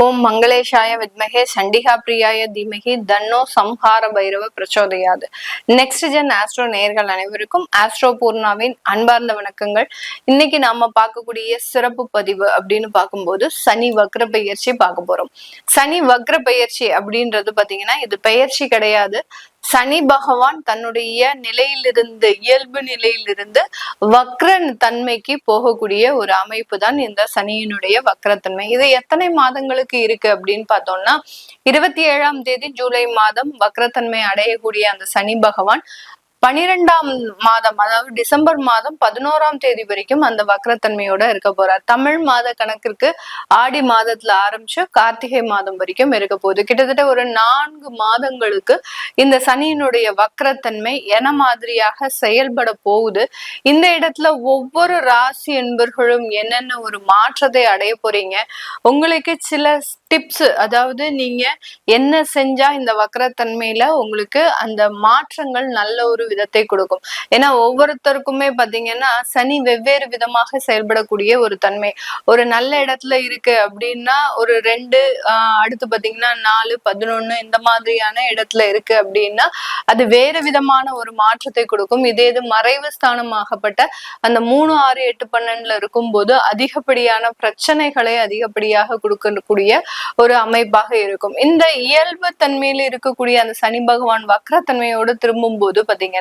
ஓம் மங்களேஷாய வித்மகே சண்டிகா பிரியாய தீமகி தன்னோ சம்ஹார பைரவ பிரச்சோதயாது. நெக்ஸ்ட் ஜென் ஆஸ்ட்ரோ நேயர்கள் அனைவருக்கும் ஆஸ்ட்ரோ பூர்ணாவின் அன்பார்ந்த வணக்கங்கள். இன்னைக்கு நாம பார்க்கக்கூடிய சிறப்பு பதிவு அப்படின்னு பார்க்கும்போது சனி வக்ர பெயர்ச்சி பார்க்க போறோம். சனி வக்ர பெயர்ச்சி அப்படின்றது பாத்தீங்கன்னா இது பெயர்ச்சி கிடையாது. சனி பகவான் தன்னுடைய நிலையிலிருந்து இயல்பு நிலையிலிருந்து வக்ர தன்மைக்கு போகக்கூடிய ஒரு அமைப்பு தான் இந்த சனியினுடைய வக்ரத்தன்மை. இது எத்தனை மாதங்களுக்கு இருக்கு அப்படின்னு பார்த்தோம்னா 27ஆம் தேதி ஜூலை மாதம் வக்ரத்தன்மை அடையக்கூடிய அந்த சனி பகவான் 12ஆம் மாதம் அதாவது டிசம்பர் மாதம் 11ஆம் தேதி வரைக்கும் அந்த வக்ரத்தன்மையோட இருக்க போறார். தமிழ் மாத கணக்கிற்கு ஆடி மாதத்துல ஆரம்பிச்சு கார்த்திகை மாதம் வரைக்கும் இருக்க போகுது. கிட்டத்தட்ட ஒரு 4 மாதங்களுக்கு இந்த சனியினுடைய வக்ரத்தன்மை என மாதிரியாக செயல்பட போகுது. இந்த இடத்துல ஒவ்வொரு ராசி என்பர்களும் என்னென்ன ஒரு மாற்றத்தை அடைய போறீங்க, உங்களுக்கு சில டிப்ஸ், அதாவது நீங்க என்ன செஞ்சா இந்த வக்ரத்தன்மையில உங்களுக்கு அந்த மாற்றங்கள் நல்ல ஒரு விதத்தை கொடுக்கும். ஏன்னா ஒவ்வொருத்தருக்குமே பாத்தீங்கன்னா சனி வெவ்வேறு விதமாக செயல்படக்கூடிய ஒரு தன்மை. ஒரு நல்ல இடத்துல இருக்கு அப்படின்னா ஒரு 2 அடுத்து பாத்தீங்கன்னா 4 11 இந்த மாதிரியான இடத்துல இருக்கு அப்படின்னா அது வேறு விதமான ஒரு மாற்றத்தை கொடுக்கும். இதே இது மறைவு ஸ்தானமாகப்பட்ட அந்த 3 6 8 12ல இருக்கும் போது அதிகப்படியான பிரச்சனைகளை அதிகப்படியாக கொடுக்கக்கூடிய ஒரு அமைப்பாக இருக்கும். இந்த இயல்பு தன்மையில இருக்கக்கூடிய அந்த சனி பகவான் வக்ரத்தன்மையோடு திரும்பும் போது பாத்தீங்கன்னா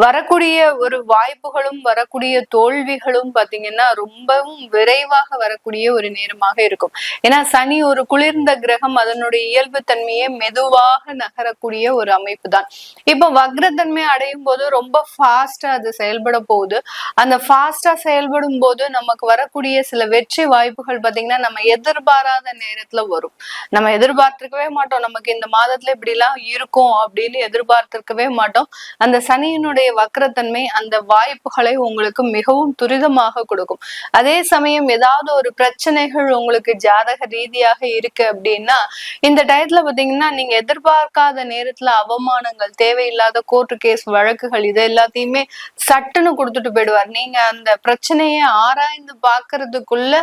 வரக்கூடிய ஒரு வாய்ப்புகளும் வரக்கூடிய தோல்விகளும் பாத்தீங்கன்னா ரொம்பவும் விரைவாக வரக்கூடிய ஒரு நேரமாக இருக்கும். ஏன்னா சனி ஒரு குளிர்ந்த கிரகம், அதனுடைய இயல்பு தன்மையை மெதுவாக நகரக்கூடிய ஒரு அமைப்பு தான். இப்ப வக்ரத்தன்மை அடையும் போது ரொம்ப ஃபாஸ்டா அது செயல்பட போகுது. அந்த ஃபாஸ்டா செயல்படும் போது நமக்கு வரக்கூடிய சில வெற்றி வாய்ப்புகள் பாத்தீங்கன்னா நம்ம எதிர்பாராத நேரத்துல வரும். நம்ம எதிர்பார்த்திருக்கவே மாட்டோம் நமக்கு இந்த மாதத்துல இப்படி எல்லாம் இருக்கும் அப்படின்னு எதிர்பார்த்திருக்கவே மாட்டோம். அந்த சனியினுடைய வக்ரத்தன்மை அந்த வாய்ப்புகளை உங்களுக்கு மிகவும் துரிதமாக கொடுக்கும். அதே சமயம் ஏதாவது ஒரு பிரச்சனைகள் உங்களுக்கு ஜாதக ரீதியாக இருக்கு அப்படின்னா இந்த டயத்துல பாத்தீங்கன்னா நீங்க எதிர்பார்க்காத நேரத்துல அவமானங்கள், தேவையில்லாத கோர்ட்டு கேஸ் வழக்குகள் இது எல்லாத்தையுமே சட்டுன்னு கொடுத்துட்டு போயிடுவார். நீங்க அந்த பிரச்சனையை ஆராய்ந்து பாக்குறதுக்குள்ள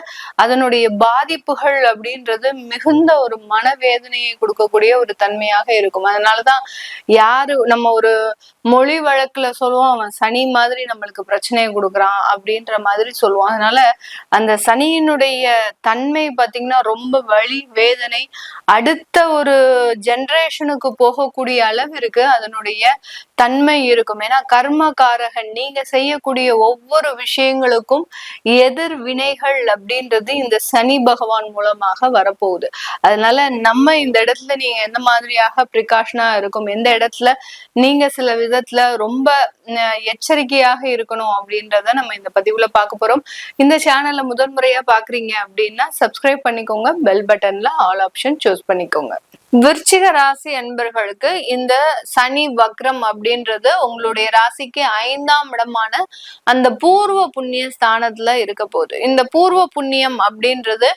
அதனுடைய பாதிப்புகள் அப்படின்றது மிகுந்த ஒரு மனவேதனையை கொடுக்கக்கூடிய ஒரு தன்மையாக இருக்கும். அதனாலதான் யாரு நம்ம ஒரு மொழி வழக்குல சொல்லுவோம் அவன் சனி மாதிரி நம்மளுக்கு பிரச்சனையை கொடுக்குறான் அப்படின்ற மாதிரி சொல்லுவோம். அதனால அந்த சனியினுடைய தன்மை பாத்தீங்கன்னா ரொம்ப வலி வேதனை அடுத்த ஒரு ஜெனரேஷனுக்கு போகக்கூடிய அளவு இருக்கு அதனுடைய தன்மை இருக்கும். ஏன்னா கர்மகாரகன், நீங்க செய்யக்கூடிய ஒவ்வொரு விஷயங்களுக்கும் எதிர் வினைகள் அப்படின்றது இந்த சனி பகவான் மூலமாக வரப்போகுது. அதனால நம்ம இந்த இடத்துல நீங்க எந்த மாதிரியாக பிரிகாஷனா இருக்கும், எந்த இடத்துல நீங்க சில விதத்துல ரொம்ப எச்சரிக்கையாக இருக்கணும் அப்படின்றத நம்ம இந்த பதிவுல பார்க்க போறோம். இந்த சேனல்ல முதல் முறையா பாக்குறீங்க அப்படின்னா சப்ஸ்கிரைப் பண்ணிக்கோங்க, பெல் பட்டன்ல ஆல் ஆப்ஷன் சூஸ் பண்ணிக்கோங்க. விருச்சிக ராசி அன்பர்களுக்கு இந்த சனி வக்ரம் அப்படின்றது உங்களுடைய ராசிக்கு 5ஆம் இடமான அந்த பூர்வ புண்ணிய ஸ்தானத்துல இருக்க போகுது. இந்த பூர்வ புண்ணியம் அப்படின்றது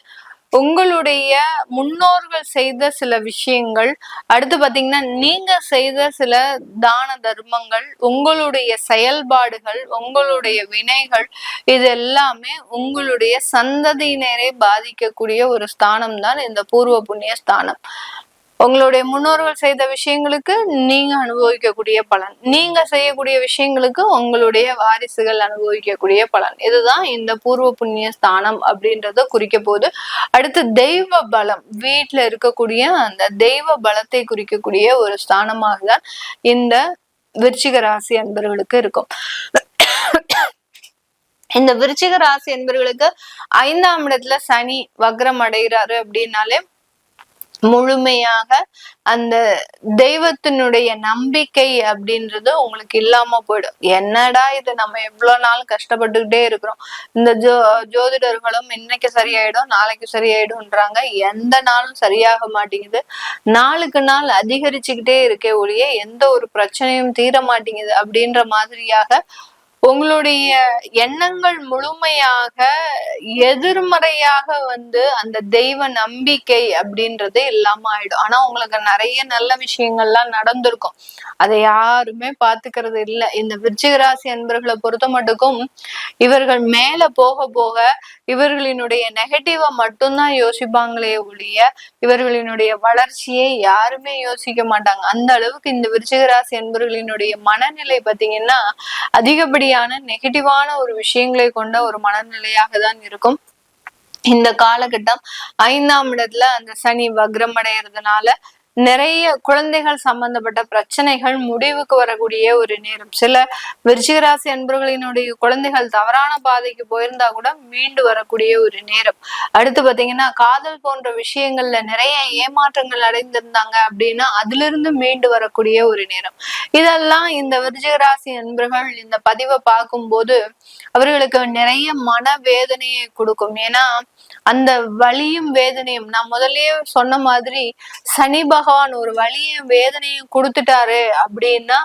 உங்களுடைய முன்னோர்கள் செய்த சில விஷயங்கள், அடுத்து பாத்தீங்கன்னா நீங்க செய்த சில தான தர்மங்கள், உங்களுடைய செயல்பாடுகள், உங்களுடைய வினைகள், இது எல்லாமே உங்களுடைய சந்ததியினரை பாதிக்கக்கூடிய ஒரு ஸ்தானம் தான் இந்த பூர்வ புண்ணிய ஸ்தானம். உங்களுடைய முன்னோர்கள் செய்த விஷயங்களுக்கு நீங்க அனுபவிக்கக்கூடிய பலன், நீங்க செய்யக்கூடிய விஷயங்களுக்கு உங்களுடைய வாரிசுகள் அனுபவிக்கக்கூடிய பலன், இதுதான் இந்த பூர்வ புண்ணிய ஸ்தானம் அப்படின்றத குறிக்க போது. அடுத்து தெய்வ பலம், வீட்டுல இருக்கக்கூடிய அந்த தெய்வ பலத்தை குறிக்கக்கூடிய ஒரு ஸ்தானமாக தான் இந்த விருச்சிக ராசி அன்பர்களுக்கு இருக்கும். இந்த விருச்சிக ராசி என்பவர்களுக்கு 5ஆம் இடத்துல சனி வக்ரம் அடைகிறாரு அப்படின்னாலே முழுமையாக அந்த தெய்வத்தினுடைய நம்பிக்கை அப்படின்றது உங்களுக்கு இல்லாம போயிடும். என்னடா இது, நம்ம எவ்வளவு நாள் கஷ்டப்பட்டுக்கிட்டே இருக்கிறோம், இந்த ஜோதிடர்களும் இன்னைக்கு சரியாயிடும் நாளைக்கு சரியாயிடும்ன்றாங்க, எந்த நாளும் சரியாக மாட்டேங்குது, நாளுக்கு நாள் அதிகரிச்சுக்கிட்டே இருக்கே ஒழிய எந்த ஒரு பிரச்சனையும் தீர மாட்டேங்குது அப்படின்ற மாதிரியாக உங்களுடைய எண்ணங்கள் முழுமையாக எதிர்மறையாக அந்த தெய்வ நம்பிக்கை அப்படின்றது இல்லாம ஆயிடும். ஆனா உங்களுக்கு நிறைய நல்ல விஷயங்கள்லாம் நடந்திருக்கும், அதை யாருமே பாத்துக்கிறது இல்லை. இந்த விருச்சிக ராசி அன்பர்களை பொறுத்த மட்டுக்கும் இவர்கள் மேல போக போக இவர்களினுடைய நெகட்டிவா மட்டும்தான் யோசிப்பாங்களே ஒழிய இவர்களினுடைய வளர்ச்சியை யாருமே யோசிக்க மாட்டாங்க. அந்த அளவுக்கு இந்த விருச்சிக ராசி அன்பர்களினுடைய மனநிலை பாத்தீங்கன்னா அதிகப்படியான நெகட்டிவான ஒரு விஷயங்களை கொண்ட ஒரு மனநிலையாக தான் இருக்கும். இந்த காலகட்டம் 5ஆம் இடத்துல அந்த சனி வக்ரம் அடைகிறதுனால நிறைய குழந்தைகள் சம்பந்தப்பட்ட பிரச்சனைகள் முடிவுக்கு வரக்கூடிய ஒரு நேரம். சில விருச்சிகராசி அன்பர்களினுடைய குழந்தைகள் தவறான பாதைக்கு போயிருந்தா கூட மீண்டு வரக்கூடிய ஒரு நேரம். அடுத்து பாத்தீங்கன்னா காதல் போன்ற விஷயங்கள்ல நிறைய ஏமாற்றங்கள் அடைந்திருந்தாங்க அப்படின்னா அதுல இருந்து மீண்டு வரக்கூடிய ஒரு நேரம். இதெல்லாம் இந்த விருச்சிகராசி அன்பர்கள் இந்த பதிவை பார்க்கும்போது அவர்களுக்கு நிறைய மனவேதனையை கொடுக்கும். ஏன்னா அந்த வலியும் வேதனையும், நான் முதல்லயே சொன்ன மாதிரி சனி பகவான் ஒரு வலியும் வேதனையும் கொடுத்துட்டாரு அப்படின்னா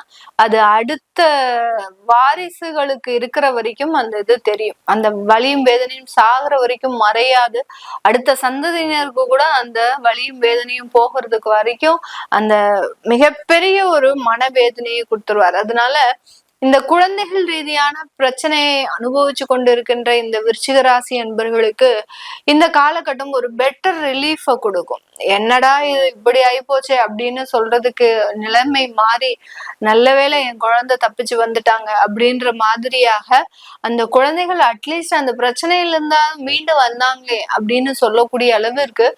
அது அடுத்த வாரிசுகளுக்கு இருக்கிற வரைக்கும் அந்த இது தெரியும். அந்த வலியும் வேதனையும் சாகுற வரைக்கும் மறையாது. அடுத்த சந்ததியினருக்கு கூட அந்த வலியும் வேதனையும் போகிறதுக்கு வரைக்கும் அந்த மிகப்பெரிய ஒரு மனவேதனையை கொடுத்துருவார். அதனால இந்த குழந்தைகள் ரீதியான பிரச்சனையை அனுபவிச்சு கொண்டு இருக்கின்ற இந்த விருச்சிக ராசி அன்பர்களுக்கு இந்த காலகட்டம் ஒரு பெட்டர் ரிலீஃப கொடுக்கும். என்னடா இது இப்படி ஆயிப்போச்சே அப்படின்னு சொல்றதுக்கு நிலைமை மாறி நல்ல வேளை என் குழந்தை தப்பிச்சு வந்துட்டாங்க அப்படின்ற மாதிரியாக அந்த குழந்தைகள் அட்லீஸ்ட் அந்த பிரச்சனையில இருந்தா மீண்டு வந்தாங்களே அப்படின்னு சொல்லக்கூடிய அளவிற்கு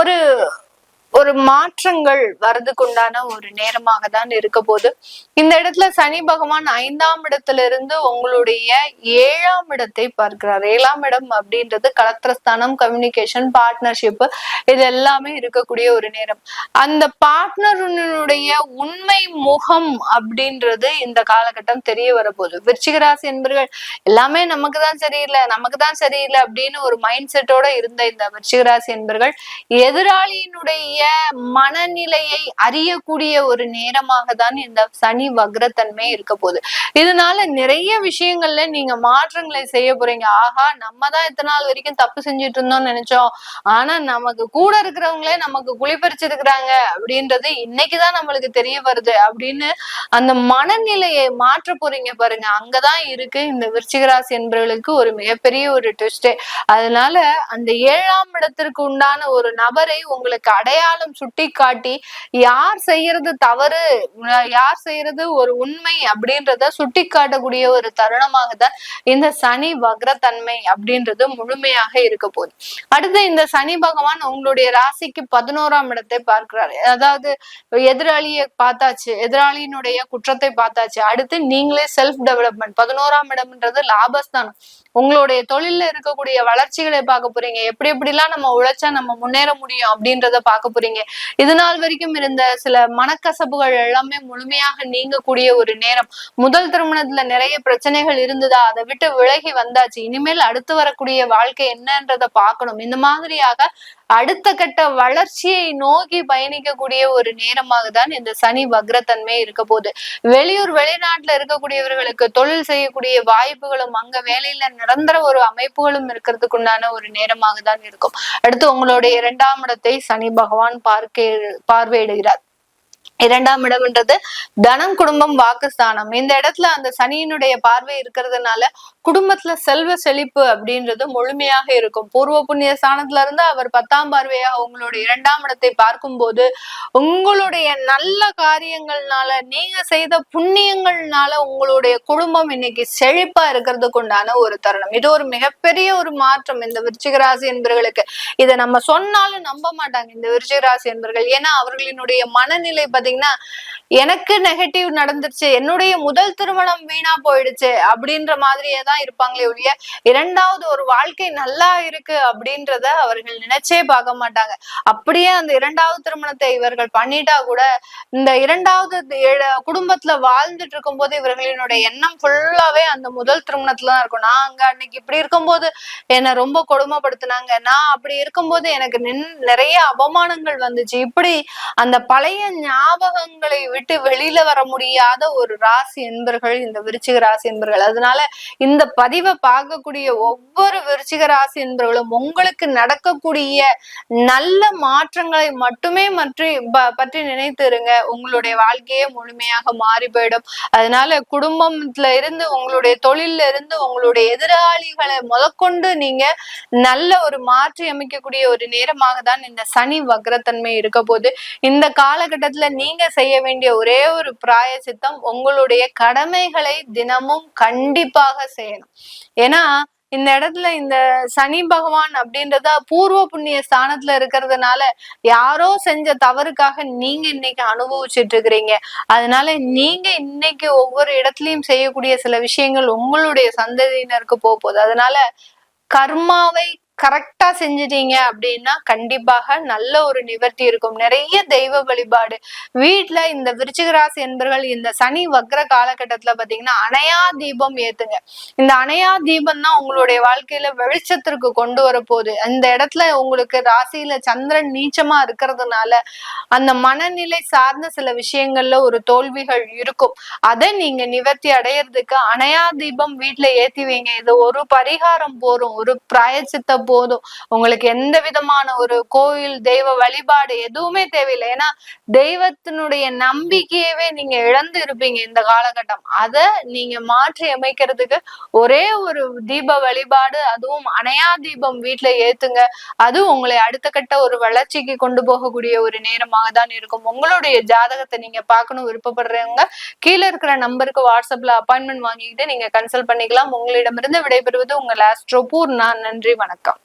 ஒரு ஒரு மாற்றங்கள் வரதுக்கு உண்டான ஒரு நேரமாக தான் இருக்க போது. இந்த இடத்துல சனி பகவான் 5ஆம் இடத்துல இருந்து உங்களுடைய 7ஆம் இடத்தை பார்க்கிறார். 7ஆம் இடம் அப்படின்றது கலத்திரஸ்தானம், கம்யூனிகேஷன், பார்ட்னர்ஷிப், இது எல்லாமே இருக்கக்கூடிய ஒரு நேரம். அந்த பார்ட்னருடைய உண்மை முகம் அப்படின்றது இந்த காலகட்டம் தெரிய வரப்போகுது. விருச்சிகராசி என்பர்கள் எல்லாமே நமக்கு தான் சரியில்லை அப்படின்னு ஒரு மைண்ட் செட்டோட இருந்த இந்த விருச்சிகராசி என்பர்கள் எதிராளியினுடைய மனநிலையை அறியக்கூடிய ஒரு நேரமாக தான் இந்த சனி வக்ரத்தன்மை இருக்க போகுது. இதனால நிறைய விஷயங்கள்ல நீங்க மாற்றங்களை செய்ய போறீங்க. ஆஹா, நம்ம தான் இத்தனை நாள் வரைக்கும் தப்பு செஞ்சுட்டு இருந்தோம்னு நினைச்சோம், ஆனா நமக்கு கூட இருக்கிறவங்களே நமக்கு குளிப்பறிச்சிருக்கிறாங்க அப்படின்றது இன்னைக்குதான் நம்மளுக்கு தெரிய வருது அப்படின்னு அந்த மனநிலையை மாற்ற போறீங்க பாருங்க. அங்கதான் இருக்கு இந்த விருச்சிகராசி என்பவர்களுக்கு ஒரு மிகப்பெரிய ஒரு ட்விஸ்டே. அதனால அந்த 7ஆம் இடத்திற்கு உண்டான ஒரு நபரை உங்களுக்கு அடையாளம் சுட்டி காட்டி யார் செய்யறது தவறு, யார் செய்யறது ஒரு உண்மை அப்படின்றத சுட்டி காட்டக்கூடிய ஒரு தருணமாக தான் இந்த சனி வக்ரத்தன்மை அப்படின்றது முழுமையாக இருக்க போகுது. அடுத்து இந்த சனி பகவான் உங்களுடைய ராசிக்கு 11ஆம் இடத்தை பார்க்கிறாரு. அதாவது எதிராளியை பார்த்தாச்சு, எதிராளியினுடைய குற்றத்தை பார்த்தாச்சு. அடுத்து நீங்களே செல்ஃப் டெவலப்மெண்ட், 11ஆம் இடம்ன்றது லாபஸ்தானம். உங்களுடைய தொழில இருக்கக்கூடிய வளர்ச்சிகளை பார்க்க போறீங்க. எப்படி எப்படிலாம் நம்ம உழைச்சா நம்ம முன்னேற முடியும் அப்படின்றத பார்க்க போறீங்க. இது நாள் வரைக்கும் இருந்த சில மனக்கசப்புகள் எல்லாமே முழுமையாக நீங்கக்கூடிய ஒரு நேரம். முதல் திருமணத்துல நிறைய பிரச்சனைகள் இருந்ததா, அதை விட்டு விலகி வந்தாச்சு. இனிமேல் அடுத்து வரக்கூடிய வாழ்க்கை என்னன்றத பார்க்கணும். இந்த மாதிரியாக அடுத்த கட்ட வளர்ச்சியை நோக்கி பயணிக்கக்கூடிய ஒரு நேரமாக தான் இந்த சனி வக்ரத்தன்மை இருக்க போகுது. வெளியூர் வெளிநாட்டுல இருக்கக்கூடியவர்களுக்கு தொழில் செய்யக்கூடிய வாய்ப்புகளும் அங்க வேலையில நிரந்தர ஒரு அமைப்புகளும் இருக்கிறதுக்கு உண்டான ஒரு நேரமாக தான் இருக்கும். அடுத்து உங்களுடைய 2ஆம் இடத்தை சனி பகவான் பார்வையிடுகிறார். 2ஆம் இடம்ன்றது தனம், குடும்பம், வாக்குஸ்தானம். இந்த இடத்துல அந்த சனியினுடைய பார்வை இருக்கிறதுனால குடும்பத்துல செல்வ செழிப்பு அப்படின்றது முழுமையாக இருக்கும். பூர்வ புண்ணிய ஸ்தானத்துல இருந்து அவர் 10ஆம் பார்வையாக உங்களுடைய 2ஆம் இடத்தை பார்க்கும் போது உங்களுடைய நல்ல காரியங்கள்னால, நீங்க செய்த புண்ணியங்கள்னால உங்களுடைய குடும்பம் இன்னைக்கு செழிப்பா இருக்கிறதுக்கு உண்டான ஒரு தருணம். இது ஒரு மிகப்பெரிய ஒரு மாற்றம் இந்த விருச்சிக ராசி என்பவர்களுக்கு. இதை நம்ம சொன்னாலும் நம்ப மாட்டாங்க இந்த விருச்சிக ராசி என்பவர்கள். ஏன்னா அவர்களினுடைய மனநிலை பாத்தீங்கன்னா, எனக்கு நெகட்டிவ் நடந்துருச்சு, என்னுடைய முதல் திருமணம் வீணா போயிடுச்சு அப்படின்ற மாதிரியே தான் இருப்பாங்களே ஒழிய 2வது ஒரு வாழ்க்கை நல்லா இருக்கு அப்படின்றத அவர்கள் நினைச்சே பார்க்க மாட்டாங்க. அப்படியே அந்த 2வது திருமணத்தை இவர்கள் பண்ணிட்டா கூட இந்த 2வது குடும்பத்துல வாழ்ந்துட்டு இருக்கும் போது இவர்களினுடைய எண்ணம் ஃபுல்லாவே அந்த முதல் திருமணத்துலதான் இருக்கும். நான் அங்க அன்னைக்கு இப்படி இருக்கும்போது என்னை ரொம்ப கொடுமைப்படுத்தினாங்க, நான் அப்படி இருக்கும்போது எனக்கு நிறைய அவமானங்கள் வந்துச்சு, இப்படி அந்த பழைய ஞாபகங்களை விட்டு வெளியில வர முடியாத ஒரு ராசி என்பர்கள் இந்த விருச்சிக ராசி என்பர்கள். அதனால இந்த பதிவை பார்க்கக்கூடிய ஒவ்வொரு விருச்சிக ராசி என்பர்களும் உங்களுக்கு நடக்கக்கூடிய நல்ல மாற்றங்களை மட்டுமே பற்றி நினைத்திருங்க. உங்களுடைய வாழ்க்கையே முழுமையாக மாறி போயிடும். அதனால குடும்பத்துல இருந்து, உங்களுடைய தொழில இருந்து, உங்களுடைய எதிராளிகளை முதற்கொண்டு நீங்க நல்ல ஒரு மாற்றி அமைக்கக்கூடிய ஒரு நேரமாக தான் இந்த சனி வக்ரத்தன்மை இருக்க போது. இந்த காலகட்டத்துல நீங்க செய்ய வேண்டிய ஒரே ஒரு பிராயசித்தம், உங்களுடைய கடமைகளை தினமும் கண்டிப்பாக செய்யணும். ஏன்னா இந்த இடத்துல இந்த சனி பகவான் அப்படின்றத பூர்வ புண்ணிய ஸ்தானத்துல இருக்கிறதுனால யாரோ செஞ்ச தவறுக்காக நீங்க இன்னைக்கு அனுபவிச்சுட்டு இருக்கிறீங்க. அதனால நீங்க இன்னைக்கு ஒவ்வொரு இடத்துலயும் செய்யக்கூடிய சில விஷயங்கள் உங்களுடைய சந்ததியினருக்கு போகுது. அதனால கர்மாவை கரெக்டா செஞ்சிட்டீங்க அப்படின்னா கண்டிப்பாக நல்ல ஒரு நிவர்த்தி இருக்கும். நிறைய தெய்வ வழிபாடு வீட்டுல இந்த விருச்சிக ராசி என்பர்கள் இந்த சனி வக்ர காலகட்டத்துல பாத்தீங்கன்னா அணையா தீபம் ஏத்துங்க. இந்த அணையா தீபம் தான் உங்களுடைய வாழ்க்கையில வெளிச்சத்திற்கு கொண்டு வரப்போகுது. அந்த இடத்துல உங்களுக்கு ராசியில சந்திரன் நீச்சமா இருக்கிறதுனால அந்த மனநிலை சார்ந்த சில விஷயங்கள்ல ஒரு தோல்விகள் இருக்கும். அதை நீங்க நிவர்த்தி அடையிறதுக்கு அணையா தீபம் வீட்டுல ஏத்தி வைங்க. இது ஒரு பரிகாரம் போரும், ஒரு பிராயச்சித்த போதும். உங்களுக்கு எந்த விதமான ஒரு கோயில் தெய்வ வழிபாடு எதுவுமே தேவையில்லை. ஏன்னா தெய்வத்தினுடைய நம்பிக்கையவே நீங்க இழந்து இருப்பீங்க இந்த காலகட்டம். அத நீங்க மாற்றி அமைக்கிறதுக்கு ஒரே ஒரு தீப வழிபாடு, அதுவும் அணையா தீபம் வீட்டுல ஏத்துங்க. அது உங்களை அடுத்த கட்ட ஒரு வளர்ச்சிக்கு கொண்டு போகக்கூடிய ஒரு நேரமாக தான் இருக்கும். உங்களுடைய ஜாதகத்தை நீங்க பார்க்கணும் விருப்பப்படுறவங்க கீழே இருக்கிற நம்பருக்கு வாட்ஸ்அப்ல அப்பாயின்மெண்ட் வாங்கிக்கிட்டு நீங்க கன்சல்ட் பண்ணிக்கலாம். உங்களிடமிருந்து விடைபெறுவது உங்கள் ஆஸ்ட்ரோ பூர்ணா. நன்றி, வணக்கம்.